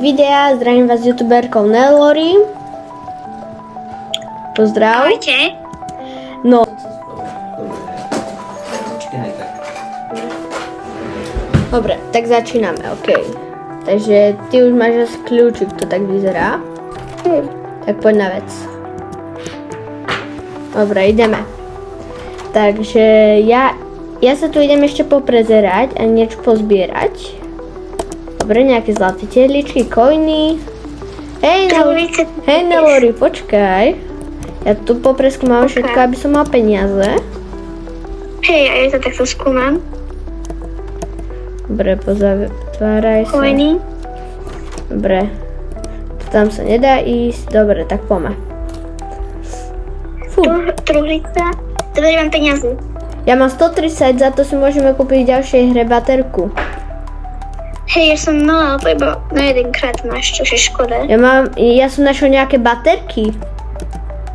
videa. Zdravím vás s youtuberkou Nellory. Pozdrav. Ahojte. No. Dobre, tak začíname, ok. Takže ty už máš asi kľúčik, to tak vyzerá. Tak poď na vec. Dobre, ideme. Takže ja sa tu idem ešte poprezerať a niečo pozbierať. Dobre, nejaké zlaté tehličky, coiny. Hej, Nellory, počkaj. Ja tu popreskúmam všetko, aby som mal peniaze. Hej, a ja to takto skúmam. Dobre, pozatváraj sa. Coiny. Dobre. Tam sa nedá ísť. Dobre, tak poďme. Fú. Truhlica. Dobre, mám peniaze. Ja mám 130, za to si môžeme kúpiť v ďalšej hre baterku. Hej, ja som mala, to iba na jedenkrát máš, čo je škoda. Ja som našiel nejaké baterky.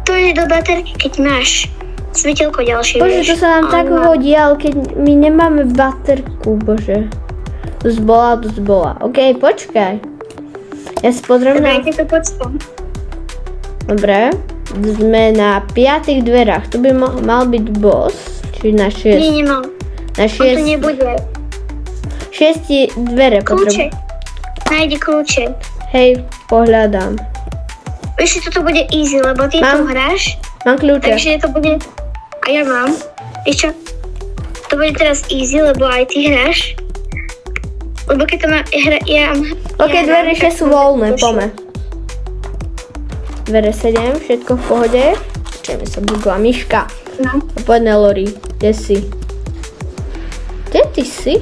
To je do baterky, keď máš svetelko ďalšie, Bože, vieš. to sa nám tak hodí, ale keď my nemáme baterku, bože. Dosť bola. OK, počkaj. Ja si pozriem Dobre, na... ja to počkám. Dobre. Sme na 5 dverách. Tu by mal byť boss. Čiže na 6. Nie, nemám. Na On tu 6. nebude. 6 dvere Kľúče. potrebujem. Nájdi kľúče. Hej, pohľadám. Vieš, že toto bude easy, lebo ty tu hráš. Mám kľúče. Takže to bude... A ja mám. Vieš čo? To bude teraz easy, lebo aj ty hráš. Lebo keď to má... OK, dvere 6 sú voľné, poďme. Dvere 7, všetko v pohode. Čujeme sa bugla myška. No. Poď Nellory, kde si? Kde ty si?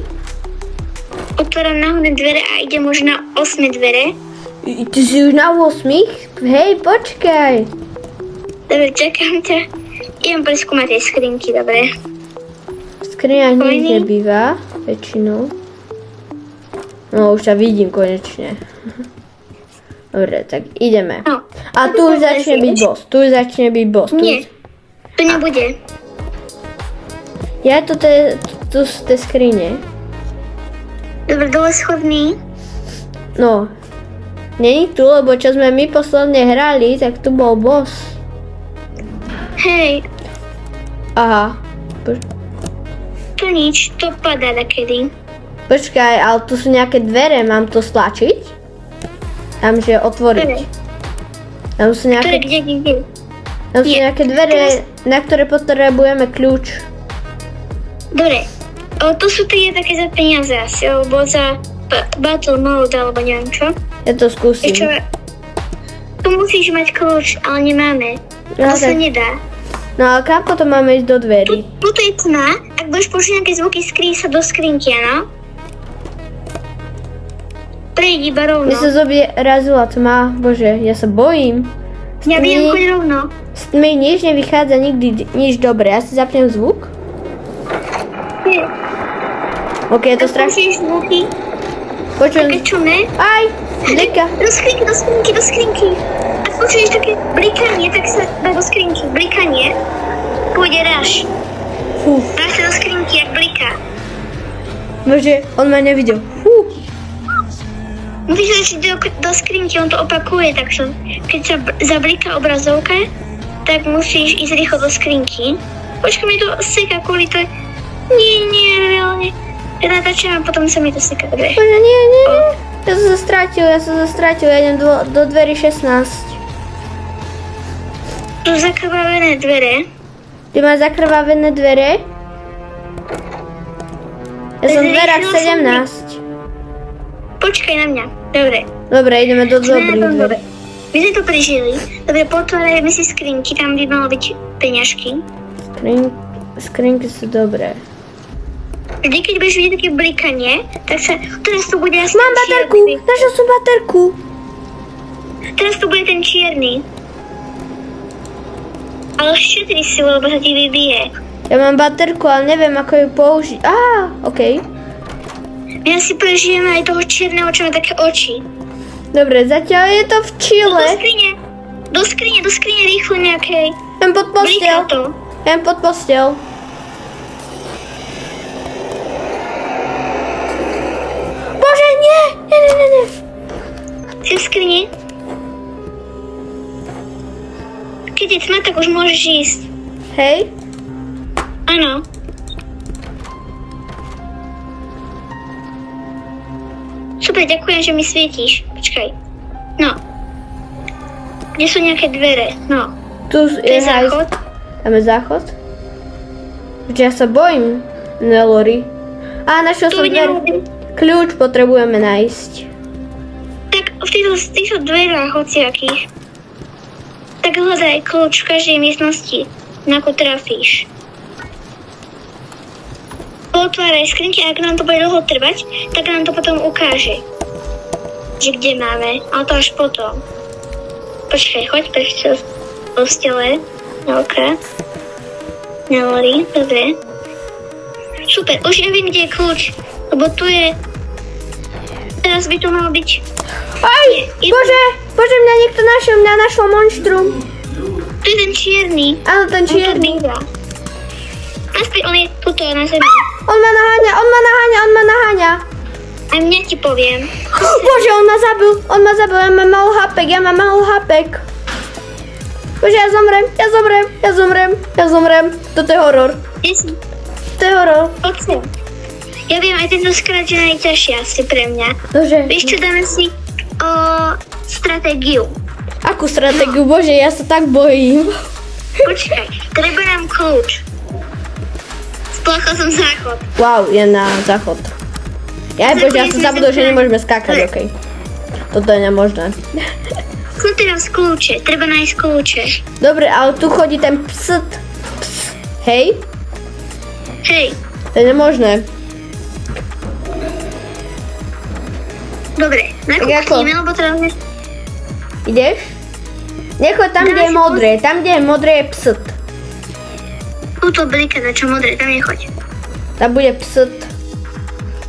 Otváram náhodné dvere a ide možno na 8 dvere. Ty si už na 8? Hej, počkaj. Dobre, čakám ťa. Idem preskúmať tie skrinky, dobre. V skriňach nič nebýva, väčšinou. No, už ťa vidím konečne. Dobre, tak ideme. No. A tu už začne byť boss. Nie, to nebude. Ja tu sú tie skrine. Dobre, dole schodný. No, není tu, lebo čo sme my posledne hrali, tak tu bol boss. Hej, Aha. to nič, to padá takedy. Počkaj, ale tu sú nejaké dvere, mám to stlačiť? Tam, že otvoriť. Ktoré? Tam sú nejaké, Kde? tam sú nejaké dvere, na ktoré potrebujeme kľúč. Dobre, to sú tie také za peniaze asi, alebo za battle mode, alebo neviem čo. Ja to skúsim. Čo? Tu musíš mať kľúč, ale nemáme. No, To sa tak. nedá. No ale kam potom máme ísť do dverí? Tuto je tma, ak budeš počuť nejaké zvuky, skryj sa do skrinky, áno? Prejdi iba rovno. Mne sa zobrazila tma, bože, ja sa bojím. Ja viem, choď rovno. Z tmy nič nevychádza nikdy nič dobré. Ja si zapnem zvuk. Nie. OK, je to Ak strašné. počuješ zvuky, Počujem. také čume, Aj, blika. do skrinky. Ak počuješ také blikanie, tak sa dá do skrinky. Blikanie. Pôjde ráž. Fú, Dáš sa do skrinky, jak bliká. bože, on ma nevidel. Fú. Musíš dať do skrinky, on to opakuje, takže keď sa zabliká obrazovka, tak musíš ísť rýchlo do skrinky. Počkaj, mi to seká kvôli to. Nie, reálne. Ja natáčam a potom sa mi to seká. Dobre. Bože, nie. Ja som sa stratil, ja idem do dverí 16. Tu zakrvavené dvere. Ty máš zakrvavené dvere? Ja som v dverách 17. Počkaj na mňa. Dobre. Dobre, ideme do dobrých Dobre. dverí. My sme to prežili. Dobre, potvárajme si skrinky, tam by malo byť peňažky. Skrinky sú dobré. Vždy, keď budeš vidieť také blikanie, tak sa... Teraz tu bude asi Mám ten baterku, čierny. našla som baterku. Teraz tu bude ten čierny. Ale šetri si, lebo sa ti vybije. Ja mám baterku, ale neviem, ako ju použiť. OK. My asi prežijeme aj toho čierneho, čo má také oči. Dobre, zatiaľ je to v čile. Do skrine rýchlo nejakej. Jem pod Bliká posteľ. to. Jem pod posteľ. Bože, nie. skrini. Keď je tma, tak už môžeš ísť. Hej? Áno. Super, ďakujem, že mi svietíš. Počkaj. No. Kde sú nejaké dvere? No. Tu To je záchod. Tam je záchod. Že ja sa bojím, Nelori. A našiel Tu som dver. idem. Kľúč potrebujeme nájsť. Tak v týchto dverách hociakých. Tak hľadaj kľúč v každej miestnosti, na ako trafíš. Otváraj skrinky, ak nám to bude dlho trvať, tak nám to potom ukáže. Že kde máme, ale to až potom. Počkaj, choď prečo v postele. Nelka. Nelori, dobre. Super, už ja viem, kde je kľúč, lebo tu je... Teraz by to malo byť... Aj! Je- Bože, mňa niekto našlo monštrum. Tu je ten čierny. Áno, ten čierny. Naspäť, on je tuto na zemi. On ma naháňa. A mňa ti poviem. Bože, on ma zabil, ja mám malý hapek. Bože, ja zomrem. Toto je horor. To je horor. Poď sem. Ja viem, aj tento skrát je najťažšie asi pre mňa. Bože, Vieš čo, dáme si stratégiu. akú stratégiu, bože, ja sa tak bojím. Počkaj, treba nám kľúč. Splachol som záchod. Wow, je na záchod. Ja bože, ja som zabudol, že nemôžeme skákať, okej. Toto je nemožné. Sú teraz kľúče, treba nájsť kľúče. Dobre, ale tu chodí ten pst. Hej, Hej, to je nemožné. dobre, ako? nakúknime, lebo teraz... Ideš? Nechoď tam, kde je modré. Tam, kde je modré, je pst. Tuto blika na čo modré, tam nechoď. Tam bude pst.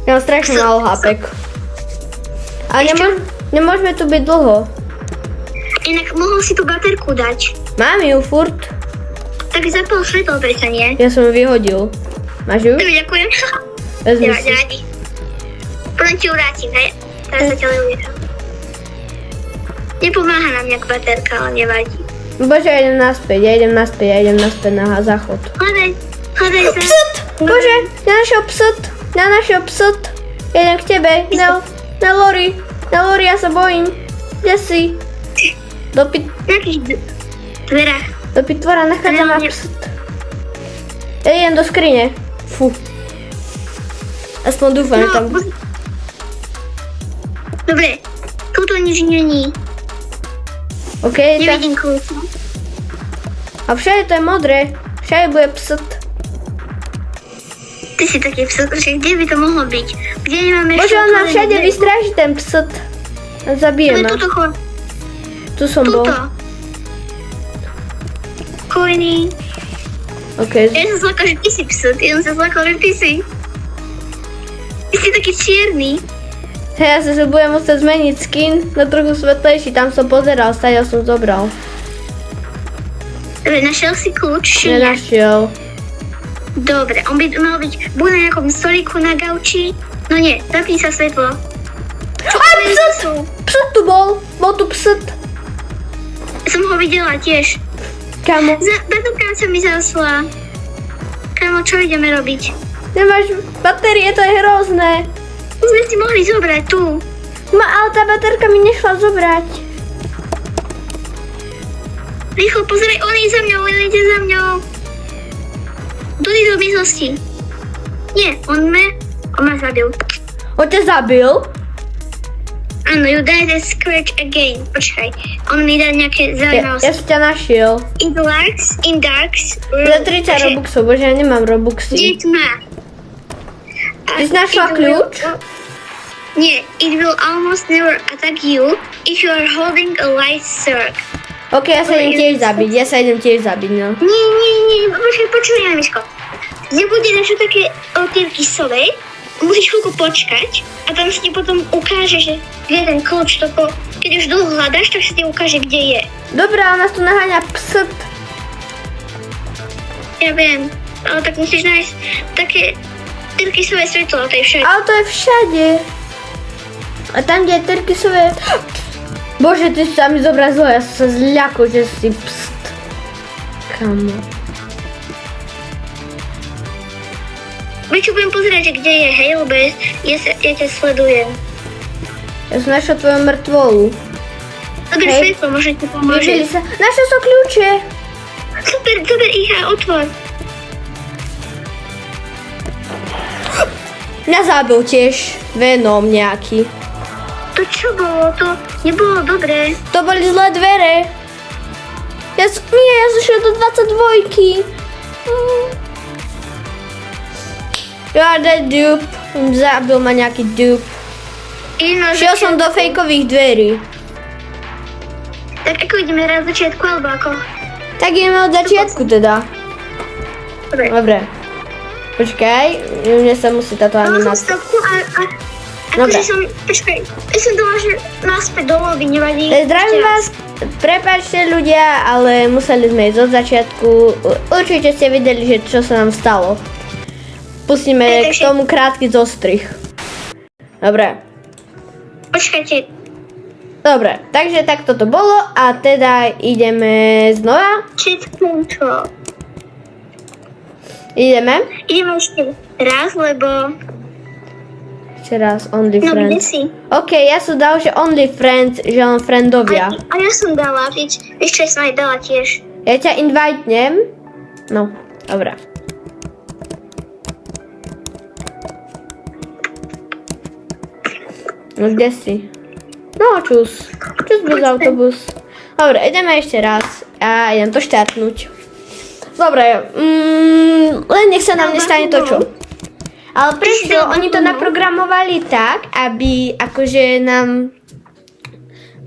Ja mám strašne Pst, málo pst. hápek. A Ešte? nemôžeme tu byť dlho. Inak mohol si tú baterku dať. Mám ju furt. Tak zapol svetlo, prečo nie? Ja som ju vyhodil. Máš ju? Dobre, ďakujem. Vezmi si. Nevadí. Potom ti ju vrátim, hej? Teraz sa ťa neuvítam. Nepomáha nám nejak baterka, ale nevadí. Bože, ja idem naspäť na záchod. Hľadaj sa. Pst! Bože, ja našiel pst. Idem k tebe. Nelori, ja sa bojím. Kde si? Na akých dverách? Do pitvora nachádzam ma pst. Ja idem do skrine. Fú. Aspoň dúfam, že tam... Dobre, tuto nič není. OK, tak. Nevidím kľúč. A všade to je modré. Všade bude pst. Ty si taký psot, že kde by to mohlo byť? Kde nemáme Bože, on ma šokoladenú všade dveru? vystraží ten pst. A zabije Ale ma. tuto chod. Tu som bol. Tuto. Kojný. OK. Ja som zlakal, že ty si psot. Ja som sa zlakal, že ty si. Ty si taký čierny. Hej, ja sa budem musieť zmeniť skin na trochu svetlejší. Tam som pozeral, stále som zobral. Dobre, našiel si kľúč? či nie? Nenašiel. Dobre, on by mal byť buď na nejakom stolíku na gauči. No nie, zapni sa svetlo. Aj, pst! Pst tu bol. Bol tu pst. Som ho videla tiež. Kamo? Baterka mi zasla. Kamo, čo ideme robiť? Nemáš batérie, to je hrozné. My sme si mohli zobrať tu. Ale tá baterka mi nešla zobrať. Rýchlo, pozeraj, on ide za mňou. Do tejto miestnosti. Nie, on ma zabil. On ťa zabil? Áno, you died as scratch again. Počkaj, on mi dá nejaké Ja zaujímavosti. som ťa našiel. In darks. Za 30 robuxov, bože, ja nemám robuxy. Je tma. Ty si našla kľúč? Nie, it will almost never attack you if you are holding a light circle. OK, ja sa idem tiež zabiť, no. Nie, počuj, Miško. Nebude naše také tyrkysové, musíš chvíľku počkať a tam sa ti potom ukáže, že kde je ten kľúč, keď už dlho hľadáš, tak sa ti ukáže, kde je. Dobre, ale nás tu naháňa pst. Ja viem, ale tak musíš nájsť také tyrkysové svetlo, to je všade. Ale to je všade. A tam, kde je turkisové... Bože, ty si sa mi zobrazila, ja som sa zľakol, že si pst. Kamo. Čo budem pozerať, že kde je, hej, lebo ja ťa sledujem. Ja som našla tvoju mŕtvolu. Dobre, Hej. svetlo, možno ti pomôže. Vyžili sa. Našla som kľúče. Super, dober ich a otvor. Mňa zabil tiež Venom nejaký. To čo bolo? To nebolo dobré. To boli zlé dvere. Ja som šiel do 22. Ja, that dupe. Zabil ma nejaký dupe. Šiel som do fejkových dverí. Tak ako ideme raz začiatku, alebo ako? Tak ideme od začiatku teda. Dobre. Dobre. Počkaj, mne sa musí táto Dala som animácia. stopku a Dobre. akože som, počkaj, ja som dala, že naspäť do lobby, nevadí. Zdravím vás, prepáčte ľudia, ale museli sme ísť od začiatku. Určite ste videli, že čo sa nám stalo. Pustíme k tomu krátky zostrih. Dobre. Počkajte, Dobre, takže takto to bolo a teda ideme znova. cheat control. Ideme. Ideme ešte raz, lebo... Ešte raz, only No, kde friends. si? OK, ja som dal, že only friends, že len friendovia. A ja som dala, vieš čo, ja som aj dala tiež. Ja ťa invitnem. No, dobré. No kde si? No čus. Čus bez autobus. Dobre, ideme ešte raz. A idem to štartnúť. Dobre, len nech sa nám nestane to čo. Ale prečo oni to naprogramovali tak, aby akože nám...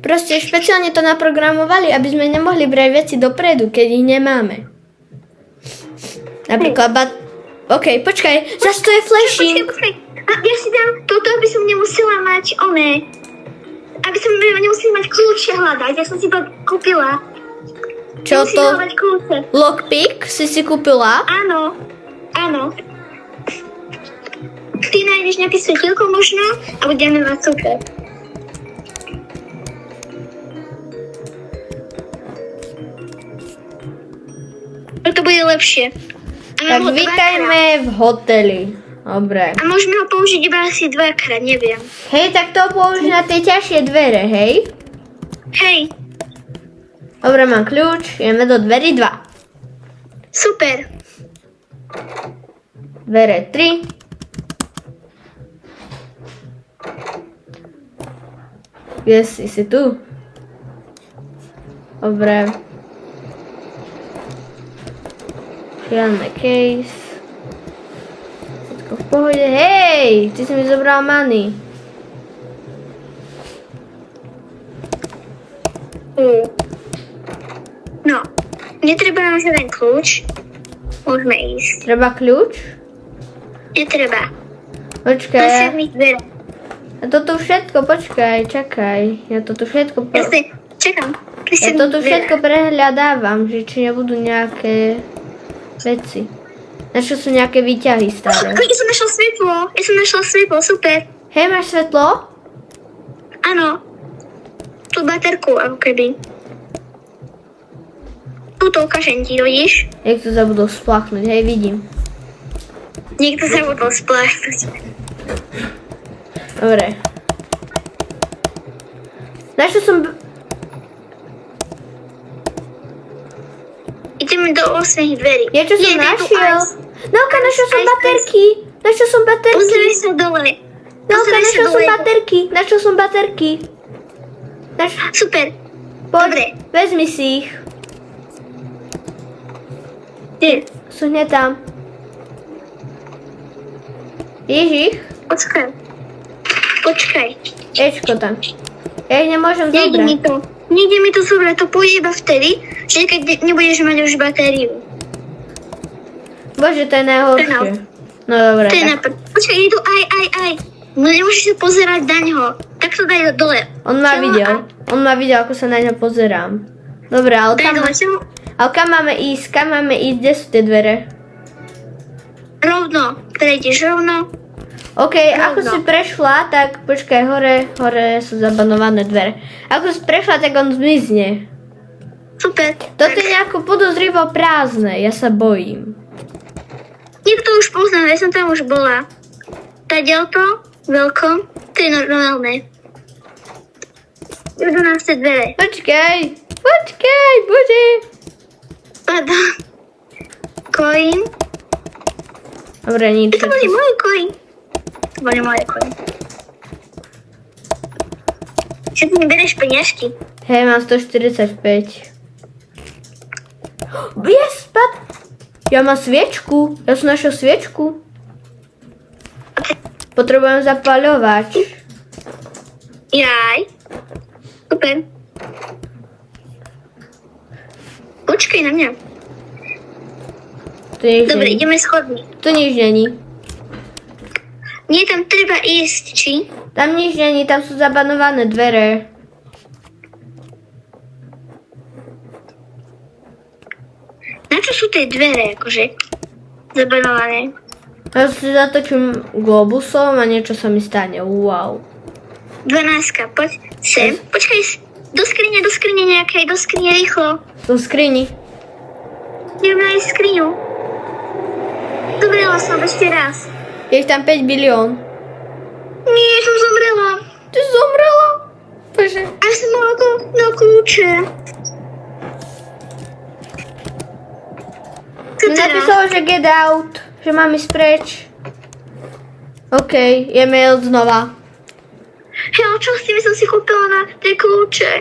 Proste špeciálne to naprogramovali, aby sme nemohli brať veci dopredu, keď ich nemáme. Napríklad OK, počkaj, zase to je flashing. Počkaj. A ja si dám toto, aby som nemusela mať aby som nemusela mať kľúče hľadať, ja som si to kúpila. Čo Nemusím to? hľadať kľúče. Lockpick si kúpila? Áno, áno. Ty nájdeš nejaké svetielko možno a budeme mať super. To bude lepšie. Tak vítajme v hoteli. Dobre. A môžeme ho použiť iba asi dvakrát, neviem. Hej, tak to použij na tie ťažšie dvere, hej? Hej, Dobre, mám kľúč, ideme do dverí 2. super. Dvere 3. Kde si tu? Dobre. Šialené case. Všetko v pohode. Hej, ty si mi zobral money. No, netreba nám žiaden kľúč. Môžeme ísť. Treba kľúč? Netreba. Počkaj. Nasiedmi dvere. Ja toto všetko, počkaj, čakaj. Ja toto všetko... Jasne, čakám. Ja toto všetko prehľadávam, že či nebudú nejaké veci. Na čo sú nejaké výťahy staré. Ja som našla svetlo, super. Hej, máš svetlo? Áno. Tú baterku, ako keby. Túto ukážem ti, vidíš? Jak to zabudol spláchnuť, hej, vidím. Niekto sa budol spláchnuť. Dobre. Našla som... Ideme do 8 dverí. Ja čo som Nie, našiel? Nauka, našla som Ice, baterky. Našla som baterky. Pozri sa dole. Nauka, Pozri sa našla som dole. baterky. Našla som baterky. Super. Poď, Dobre. vezmi si ich. Ty, Sú hneď tam. Vidíš ich? počkaj. Ečko tam. Ja ich nemôžem zobrať. Nejde mi to zobrať, to pôjde iba vtedy, že keď nebudeš mať už batériu. Bože, to je najhoršie. No dobre, To je tak. napríklad. Počkaj, je tu aj. No nemôžeš sa pozerať na ňo. Tak to daj dole. On ma videl. On ma videl, ako sa na ňo pozerám. Dobre, ale Daj kam, dole. ale kam máme ísť? Kam máme ísť? Kde sú tie dvere? Rovno. Prejdeš rovno. OK, ako si prešla, tak počkaj, hore sú zabanované dvere. Ako si prešla, tak on zmizne. Super. Toto je nejako podozrivo prázdne, ja sa bojím. Niekto už poznám, ja som tam už bola. Taďalto, veľko, to je normálne. 11 dvere. Počkaj, bože. Pardon. Coin. Dobre, nič. To boli moje coin. To boli moje coin. Čo ty mi bereš peniažky? Hej, mám 145. Yes, pad. Ja mám sviečku. Ja som našiel sviečku. Potrebujem zapaľovač. Jaj. Super. Počkaj na mňa. Tu nič Dobre, není. ideme schodmi. Tu nič není. Nie, tam treba ísť, či? Tam nič není, tam sú zabanované dvere. Na čo sú tie dvere, akože? Zabanované. Ja si zatočím globusom a niečo sa mi stane. Wow. 12, poď sem. Počkaj, do skrine nejakej, do skrine rýchlo. Sú v skrini. Idem nájsť skriňu. Zomrela som ešte raz. Je ich tam 5 bilión. Nie, som zomrela. Ty zomrela? Bože. A som mala to na kľúče. Čo teraz? Napísalo, že get out. Že mám ísť preč. OK, je mail znova. Hej, ale čo s tým som si kúpila na tie kľúče?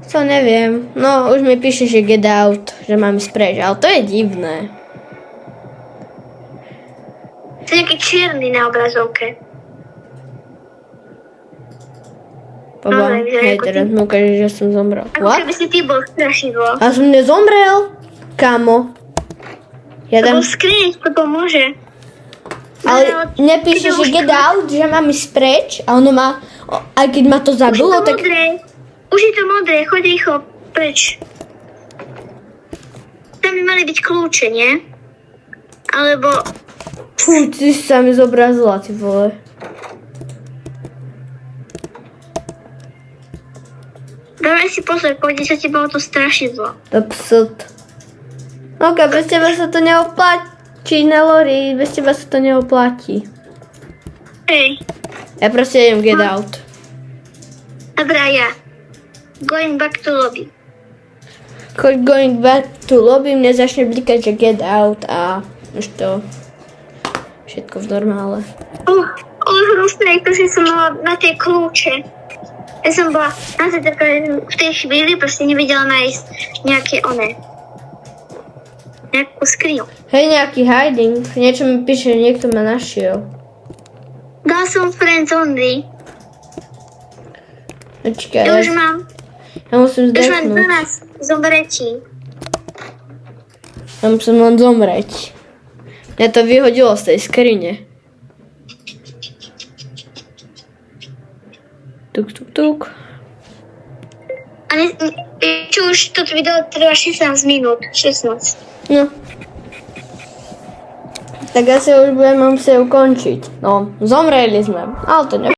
Co neviem. No, už mi píše, že get out. Že mám ísť preč. Ale to je divné. To je nejaký čierny na obrazovke. Boba, No, takže hej, ako teraz ty. mi ukáže, že som zomrel. Ako What? keby si ty bol strašidlo. A som nezomrel? Kamo. Ja To dám... bol skriň, to pomôže. Ale nepíše, že get out, že mám ísť preč. A ono má... Aj keď ma to Už je zabilo, to tak... modré. Už je to modré, choď rýchlo preč. Tam by mali byť kľúče, nie? Alebo... Fú, ty si sa mi zobrazila, ty vole. Dávaj si pozor, pôjde sa ti bolo to strašidlo. To psot. Ok, bez teba sa to neoplatí, Nelori, bez teba sa to neoplatí. Hej, Ja proste idem get out. dobrá ja. Going back to lobby. Keď going back to lobby, mne začne blikať, že get out a už to všetko v normále. Ale hrozné, že som mala na tie kľúče. Ja som bola na v tej chvíli proste nevedela nájsť nejaké nejakú skriňu. Hej, nejaký hiding, niečo mi píše, že niekto ma našiel. Dala som friends only. Počkaj, Ja už mám ja musím 12 zdechnúť. zomretí. Ja musím len zomrieť. Mňa to vyhodilo z tej skrine. Tuk, tuk, tuk. A čo už toto video trvá 16 minút. 16. No. Tak asi už budeme musieť ukončiť. No, zomreli sme, ale to ne.